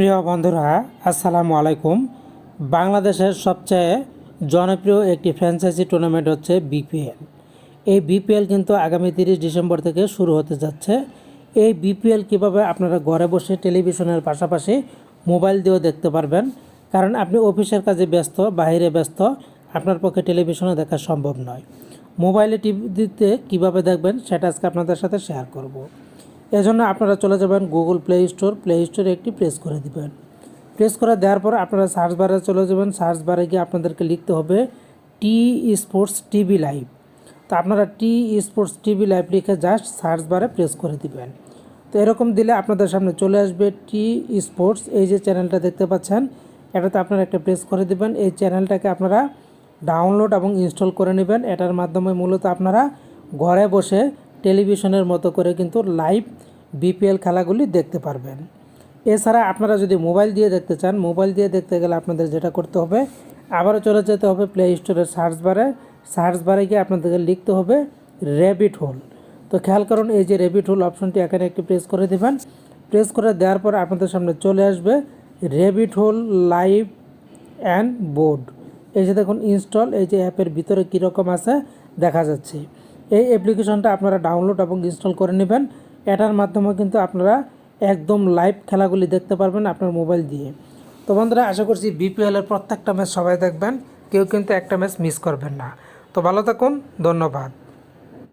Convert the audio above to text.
প্রিয় বন্ধুরা, আসসালামু আলাইকুম। বাংলাদেশের সবচেয়ে জনপ্রিয় একটি ফ্র্যাঞ্চাইজি টুর্নামেন্ট হচ্ছে বিপিএল। এই বিপিএল কিন্তু আগামী 30 ডিসেম্বর থেকে শুরু হতে যাচ্ছে। এই বিপিএল কিভাবে আপনারা ঘরে বসে টেলিভিশনের পাশাপাশি মোবাইল দিয়েও দেখতে পারবেন, কারণ আপনি অফিসের কাজে ব্যস্ত, বাইরে ব্যস্ত, আপনার পক্ষে টেলিভিশনে দেখা সম্ভব নয়। মোবাইলে টিভিতে কীভাবে দেখবেন সেটা আজকে আপনাদের সাথে শেয়ার করব। এজন্য আপনারা চলে যাবেন গুগল প্লে স্টোরে একটি প্রেস করে দিবেন। প্রেস করে দেওয়ার পর আপনারা সার্চ বারে চলে যাবেন। সার্চ বারে গিয়ে আপনাদেরকে লিখতে হবে টি স্পোর্টস টিভি লাইভ। তো আপনারা টি স্পোর্টস টিভি লাইভ লিখে জাস্ট সার্চ বারে প্রেস করে দিবেন। তো এরকম দিলে আপনাদের সামনে চলে আসবে টি স্পোর্টস। এই যে চ্যানেলটা দেখতে পাচ্ছেন, এটাতে আপনারা একটা প্রেস করে দিবেন। এই চ্যানেলটাকে আপনারা ডাউনলোড এবং ইনস্টল করে নেবেন। এটার মাধ্যমে মূলত আপনারা ঘরে বসে টেলিভিশনের মতো করে কিন্তু লাইভ বিপিএল খেলাগুলি দেখতে পারবেন। এছাড়া আপনারা যদি মোবাইল দিয়ে দেখতে চান, মোবাইল দিয়ে দেখতে গেলে আপনাদের যেটা করতে হবে, আবারও চলে যেতে হবে প্লে স্টোরের সার্চ বারে গিয়ে আপনাদেরকে লিখতে হবে র্যাবিট হোল। তো খেয়াল করুন, এই যে র্যাবিট হোল অপশনটি এখানে একটি প্রেস করে দেবেন। প্রেস করে দেওয়ার পর আপনাদের সামনে চলে আসবে rabbit hole live and board. এই যে দেখুন ইনস্টল, এই যে অ্যাপের ভিতরে কীরকম আছে দেখা যাচ্ছে। এই অ্যাপ্লিকেশনটা আপনারা ডাউনলোড এবং ইনস্টল করে নেবেন। এটার মাধ্যমে কিন্তু আপনারা একদম লাইভ খেলাগুলি দেখতে পারবেন আপনার মোবাইল দিয়ে। তো বন্ধুরা, আশা করছি বিপিএলের প্রত্যেকটা ম্যাচ সবাই দেখবেন, কেউ কিন্তু একটা ম্যাচ মিস করবেন না। তো ভালো থাকুন, ধন্যবাদ।